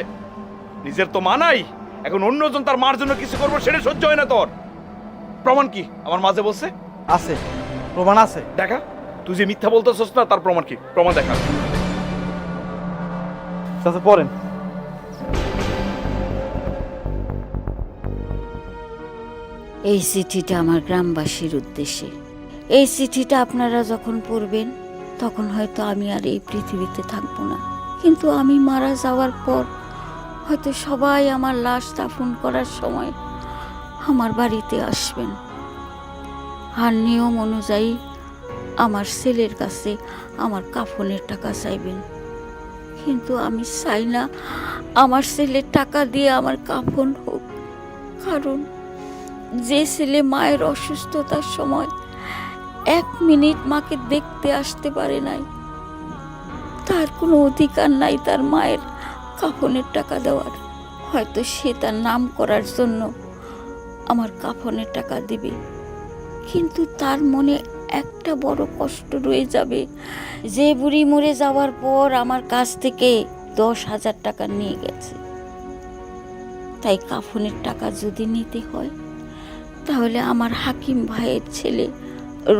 নিজের তো মা নাই, এখন অন্যজন তার মার জন্য কিছু করবো সেটা সহ্য হয় না তোর। প্রমাণ কি আমার মাঝে বলছে? আছে, প্রমাণ আছে। দেখা, তুই যে মিথ্যা বলতেছস না তার প্রমাণ কি? প্রমাণ দেখা। চাচা পড়েন। এই চিঠিটা আমার গ্রামবাসীর উদ্দেশ্যে। এই চিঠিটা আপনারা যখন পড়বেন তখন হয়তো আমি আর এই পৃথিবীতে থাকবো না, কিন্তু আমি মারা যাওয়ার পর হয়তো সবাই আমার লাশ দাফন করার সময় আমার বাড়িতে আসবেন, আর নিয়ম অনুযায়ী আমার ছেলের কাছে আমার কাফনের টাকা চাইবেন। কিন্তু আমি চাই না আমার ছেলের টাকা দিয়ে আমার কাফন হোক, কারণ যে ছেলে মায়ের অসুস্থতার সময় 1 মিনিট মাকে দেখতে আসতে পারে নাই, তার কোনো অধিকার নাই তার মায়ের কাফনের টাকা দেওয়ার। হয়তো সে তার নাম করার জন্য আমার কাফনের টাকা দিবে, কিন্তু তার মনে একটা বড় কষ্ট রয়ে যাবে যে বুড়ি মরে যাওয়ার পর আমার কাছ থেকে 10,000 টাকা নিয়ে গেছে। তাই কাফনের টাকা যদি নিতে হয় তাহলে আমার হাকিম ভাইয়ের ছেলে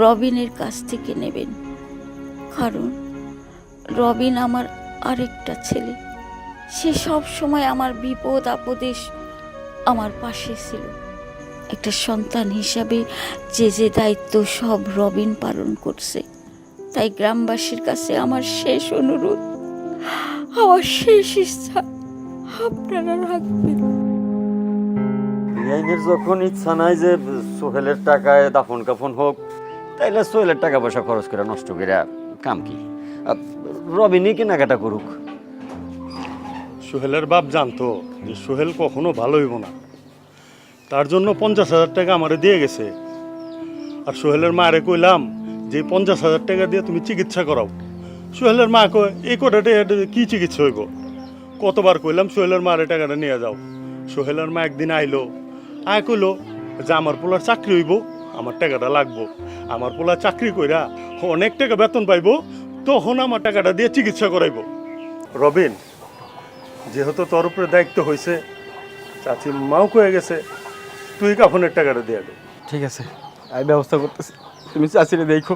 রবিনের কাছ থেকে নেবেন, কারণ রবিন আমার আরেকটা ছেলে। সে সব সময় আমার বিপদ আপদে আমার পাশে ছিল। একটা সন্তান হিসাবে যে দায়িত্ব সব রবিন পালন করছে। তাই গ্রামবাসীর কাছে আমার শেষ অনুরোধ, আমার শেষ ইচ্ছা আপনারা রাখবেন। বিআইনের যখন ইচ্ছা নাই যে সোহেলের টাকায় দাফন কাফন হোক, তাইলে সোহেলের টাকা পয়সা খরচ করে নষ্ট করে কাম কি? রবিনই কেনাকাটা করুক। সোহেলের বাপ জানতো যে সোহেল কখনো ভালো হইব না, তার জন্য 50,000 টাকা আমারে দিয়ে গেছে। আর সোহেলের মারে কইলাম যে 50,000 টাকা দিয়ে তুমি চিকিৎসা করাও। সোহেলের মা কয় এই কটা টাকা কি চিকিৎসা হইব? কতবার কইলাম সোহেলের মারে টাকাটা নিয়ে যাও। সোহেলের মা একদিন আইলো, কইলো যে আমার পোলার চাকরি হইব, আমার টাকাটা লাগবো। আমার পোলার চাকরি কইরা অনেক টাকা বেতন পাইবো, তখন আমার টাকাটা দিয়ে চিকিৎসা করাইব। রবিন, যেহেতু তোর উপরে দায়িত্ব হয়েছে, চাচি মাও কয়ে গেছে, তুই কাফনের টাকাটা দিয়ে দে। ঠিক আছে, আমি ব্যবস্থা করতেছি, তুমি চাচিরে দেখো।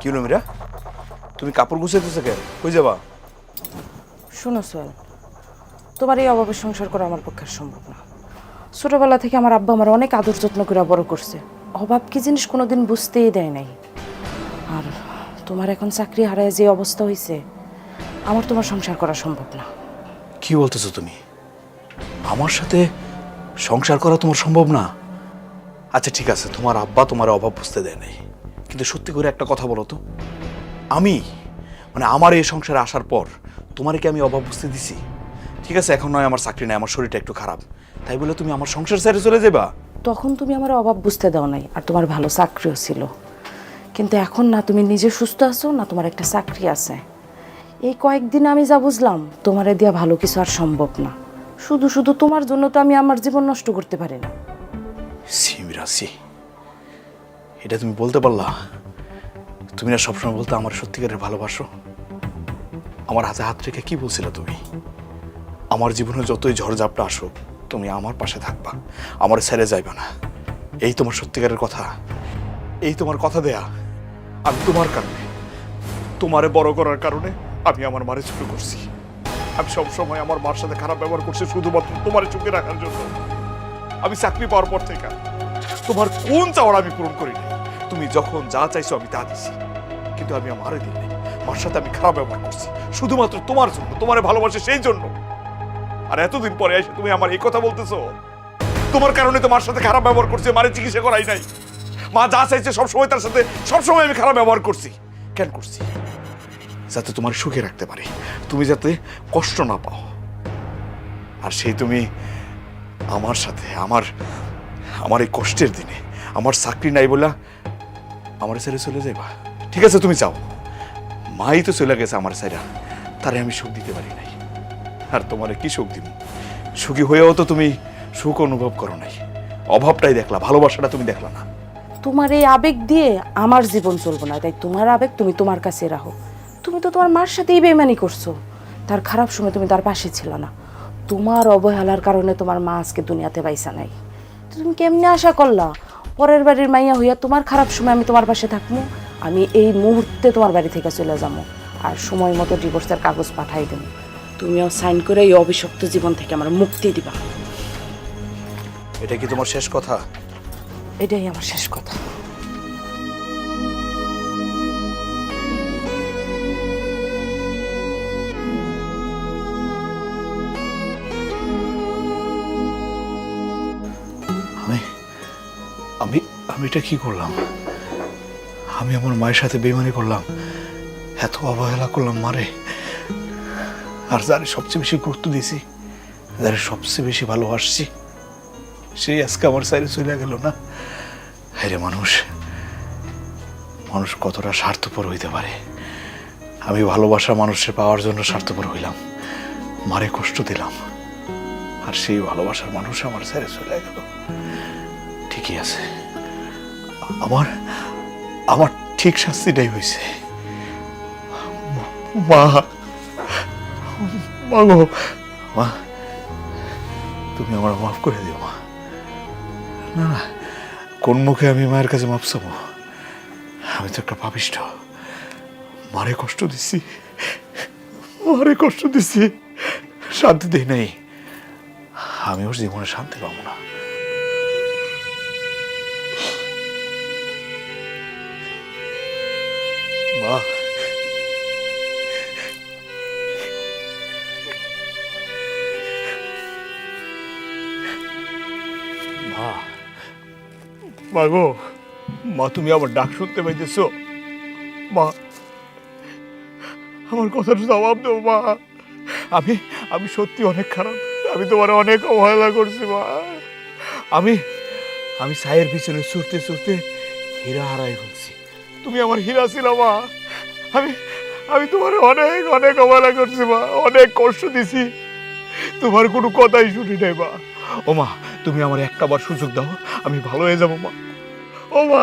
কি হলো মীরা, তুমি কাপড় গুছাইতেছো কেন? কই যাবা? শোনো সোহেল, তোমার এই অভাবের সংসার করা আমার পক্ষে আর সম্ভব না। ছোটবেলা থেকে আমার আব্বা আমার অনেক আদর যত্ন করে বড় করছে, অভাব কি জিনিস কোনোদিন বুঝতেই দেয় নাই। আর তোমার এখন চাকরি হারায় যে অবস্থা হয়েছে, আমার তোমার সংসার করা সম্ভব না। কি বলতেছো তুমি? আমার সাথে সংসার করা তোমার সম্ভব না? আচ্ছা ঠিক আছে, তোমার আব্বা তোমার অভাব বুঝতে দেয় নাই, কিন্তু সত্যি করে একটা কথা বলো তো, আমি আমার এই সংসারে আসার পর তোমার কি আমি অভাব বুঝতে দিছি? ঠিক আছে, এখন নয় আমার চাকরি নাই, আমার শরীরটা একটু খারাপ, তাই বলে তুমি আমার সংসার ছেড়ে চলে যাবা? তখন তুমি আমার অভাব বুঝতে দাও নাই, আর তোমার ভালো চাকরিও ছিল। কিন্তু এখন না তুমি নিজে সুস্থ আছো, না তোমার একটা চাকরি আছে। এই কয়েকদিন আমি যা বুঝলাম, তোমারে দিয়া ভালো কিছু আর সম্ভব না। শুধু শুধু তোমার জন্য তো আমি আমার জীবন নষ্ট করতে পারি না। সিমরাসি, এটা তুমি বলতে পারলা? তুমি না সবসময় বলতে আমার সত্যিকারের ভালোবাসো। আমার হাতে হাত রেখে কি বলছিলে তুমি? আমার জীবনে যতই ঝড়ঝাপটা আসুক তুমি আমার পাশে থাকবা, আমার ছেড়ে যাইবা না। এই তোমার সত্যিকারের কথা, এই তোমার কথা দেয়া। আমি তোমার কারণে, তোমারে বড় করার কারণে আমি আমার মারে ছোট করছি। আমি সবসময় আমার মার সাথে খারাপ ব্যবহার করছি শুধুমাত্র তোমার চোখে রাখার জন্য। আমি চাকরি পাওয়ার পর থেকে তোমার কোন চাওয়ার আমি পূরণ করি নাই। তুমি যখন যা চাইছো আমি তা দিছি, কিন্তু আমি আমারে দিই নাই। মার সাথে আমি খারাপ ব্যবহার করছি শুধুমাত্র তোমার জন্য, তোমারে ভালোবাসে সেই জন্য। আর এতদিন পরে এসে তুমি আমার এই কথা বলতেছো? তোমার কারণে তো মার সাথে খারাপ ব্যবহার করছে, মারে চিকিৎসা করাই নাই। মা যা চাইছে সবসময় তার সাথে সবসময় আমি খারাপ ব্যবহার করছি। কেন করছি? যাতে তোমার সুখে রাখতে পারি, তুমি যাতে কষ্ট না পাও। আর সেই তুমি আমার সাথে আমার এই কষ্টের দিনে আমার চাকরি নাই বলে আমার ছেড়ে চলে যাইবা? ঠিক আছে তুমি চাও, মাই তো চলে গেছে আমার ছেড়ে, তারে আমি সুখ দিতে পারি নাই। আর তোমারে কি সুখ দিব? সুখী হয়েও তো তুমি সুখ অনুভব করো নাই, অভাবটাই দেখলা, ভালোবাসাটা তুমি দেখলা না। তোমার এই আবেগ দিয়ে আমার জীবন চলবো না, তাই তোমার আবেগ তুমি তোমার কাছে রাখো। তুমি তো তোমার মার সাথেই বেইমানি করছো, তার খারাপ সময় তুমি তার পাশে ছিল না। তোমার অবহেলার কারণে তোমার মা আজকে দুনিয়াতে বাইসা নাই। তুমি কেমনে আশা করলা পরের বাড়ির মাইয়া হইয়া তোমার খারাপ সময় আমি তোমার পাশে থাকবো? আমি এই মুহূর্তে তোমার বাড়ি থেকে চলে যাবো, আর সময় মতো ডিভোর্সের কাগজ পাঠাই দেবো। তুমিও সাইন করে এই অভিশপ্ত জীবন থেকে আমার মুক্তি দিবা। এটা কি তোমার শেষ কথা? এটাই আমার শেষ কথা। আমি আমি আমি এটা কি করলাম? আমি আমার মায়ের সাথে বেইমানি করলাম, এত অবহেলা করলাম মারে। আর যারে সবচেয়ে বেশি গুরুত্ব দিয়েছি, যারে সবচেয়ে বেশি ভালোবাসছি, সেই আজকে আমার সাইডে চলে গেল না। হ্যাঁ রে, মানুষ মানুষ কতটা স্বার্থপর হইতে পারে। আমি ভালোবাসা মানুষের পাওয়ার জন্য স্বার্থপর হইলাম, মারে কষ্ট দিলাম, আর সেই ভালোবাসার মানুষ আমার সাইডে চলে গেল। ঠিকই আছে, আমার আমার ঠিক শাস্তিটাই হয়েছে। মা, মা গো, মা তুমি আমার মাফ করে দিও মা। না না, কোন মুখে আমি মায়ের কাছে মাপ চাবো? আমি তো একটা পাপিষ্ঠ, মারে কষ্ট দিছি, মারে কষ্ট দিছি, শান্তি দেই নাই। আমি ওর জীবনে শান্তি পাবো না। মা, মা, মা গো, মা তুমি আমার ডাক শুনতে পাইতেছো? মা, আমার কথার জবাব দাও মা। আমি আমি সত্যি অনেক খারাপ, আমি তোমার অনেক অবহেলা করছি মা। আমি আমি ছায়ের পিছনে ছুটতে ছুটতে হীরা হারাই ফেলছি। তুমি আমার হীরা ছিল মা। আমি আমি তোমার অনেক অনেক অবহেলা করছি মা, অনেক কষ্ট দিছি, তোমার কোনো কথাই শুনি নাই মা। ও মা, তুমি আমার একটা বার সুযোগ দাও, আমি ভালো হয়ে যাবো মা। ও মা,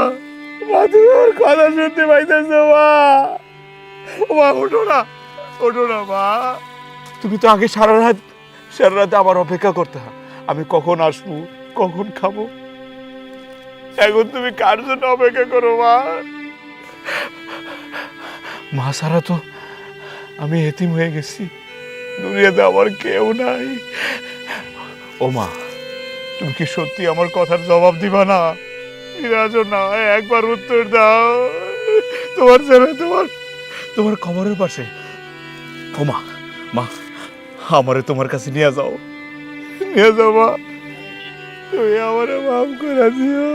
মা তুমি আমার কথা শুনতে পাইতেছো মা? ও মা, ওঠো না, ওঠো না মা। তুমি তো আগে সারা রাতে আমার অপেক্ষা করতে, আমি কখন আসবো, কখন খাবো। এখন তুমি কার জন্য অপেক্ষা করো মা? মা ছাড়া তো আমি এতিম হয়ে গেছি, দুনিয়াতে আমার কেউ নাই। ও মা, তুমি কি সত্যি আমার কথার জবাব দিবা না? না, একবার উত্তর দাও। তোমার ছেলে তোমার খবরের পাশে। ও মা, মা আমারে তোমার কাছে নিয়ে যাও, নিয়ে যাও মা, তুমি আমারে মাফ করে দিও।